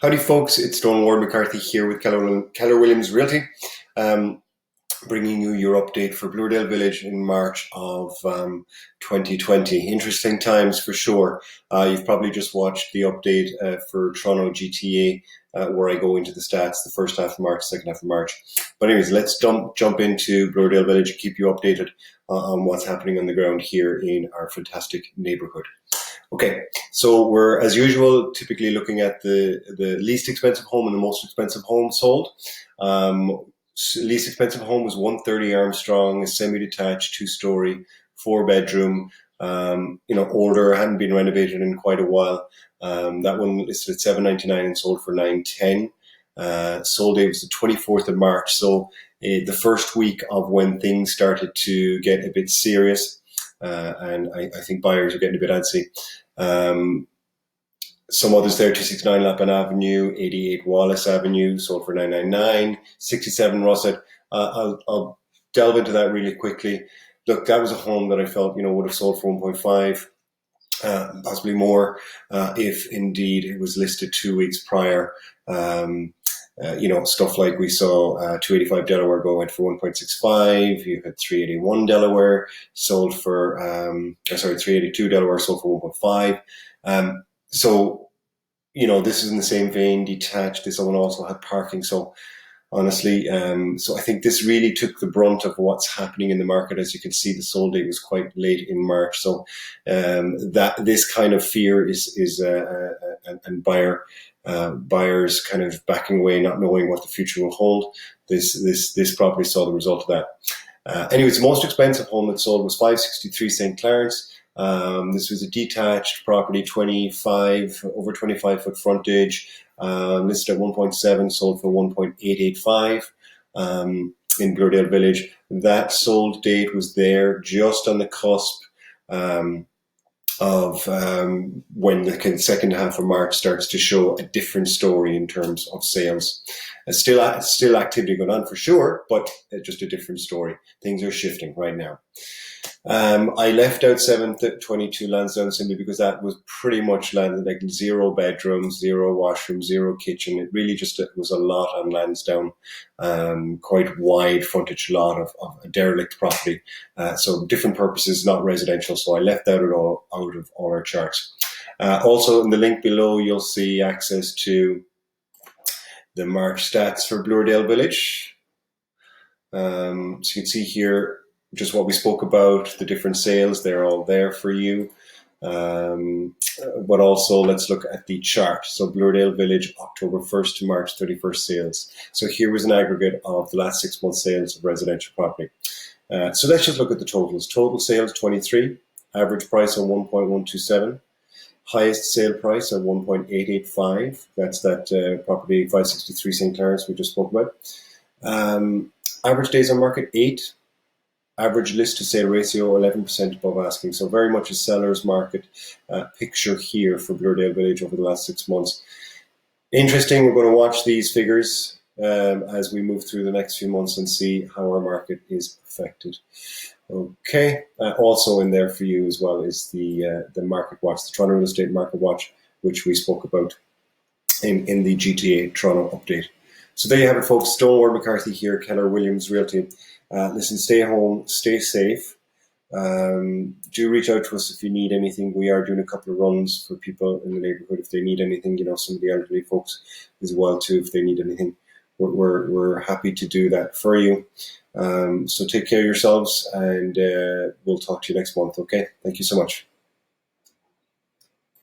Howdy folks, it's Donal McCarthy here with Keller Williams Realty, bringing you your update for Bloordale Village in March of 2020. Interesting times for sure. You've probably just watched the update for Toronto GTA, where I go into the stats the first half of March, second half of March. But anyways, let's jump into Bloordale Village and keep you updated on what's happening on the ground here in our fantastic neighbourhood. Okay, so we're, as usual, typically looking at the least expensive home and the most expensive home sold. Least expensive home was 130 Armstrong, a semi-detached, 2-story, 4-bedroom, older, hadn't been renovated in quite a while. That one listed at $799 and sold for $910. Sold date was the 24th of March, so the first week of when things started to get a bit serious. And I think buyers are getting a bit antsy. Some others there: 269 Lappin Avenue, 88 Wallace Avenue, sold for $999, 67 Russet. I'll delve into that really quickly. Look, that was a home that I felt, would have sold for 1.5, possibly more, if indeed it was listed 2 weeks prior. Stuff like we saw 285 Delaware went for 1.65. You had 381 Delaware sold for, 382 Delaware sold for 1.5. So, this is in the same vein, detached. This one also had parking. So honestly, so I think this really took the brunt of what's happening in the market. As you can see, the sold date was quite late in March. So that this kind of fear is and buyers kind of backing away, not knowing what the future will hold. This property saw the result of that. Anyways, the most expensive home that sold was 563 St. Clarence. This was a detached property, over 25 foot frontage, listed at 1.7, sold for 1.885 in Bloordale Village. That sold date was there just on the cusp of when the second half of March starts to show a different story in terms of sales. Still activity going on for sure, but just a different story. Things are shifting right now. I left out 722 Lansdowne simply because that was pretty much landed like 0 bedrooms, 0 washrooms, 0 kitchen. It really just was a lot on Lansdowne, quite wide frontage lot of a derelict property. So different purposes, not residential. So I left that out of all our charts. Also in the link below, you'll see access to the March stats for Bloordale Village. So you can see here just what we spoke about, the different sales, they're all there for you. But also let's look at the chart. So Bloordale Village, October 1st to March 31st sales. So here was an aggregate of the last 6 months sales of residential property. So let's just look at the totals. Total sales 23, average price of 1.127, highest sale price of 1.885. That's that property 563 St. Clarence we just spoke about. Average days on market 8. Average list to sale ratio 11% above asking. So very much a seller's market picture here for Bloordale Village over the last 6 months. Interesting. We're going to watch these figures as we move through the next few months and see how our market is affected. Okay. Also in there for you as well is the Market Watch, the Toronto Real Estate Market Watch, which we spoke about in the GTA Toronto update. So there you have it, folks. Donal McCarthy here, Keller Williams Realty. Listen, stay home, stay safe. Do reach out to us if you need anything. We are doing a couple of runs for people in the neighborhood if they need anything. Some of the elderly folks as well too. If they need anything, we're happy to do that for you. So take care of yourselves, and we'll talk to you next month. Okay, thank you so much.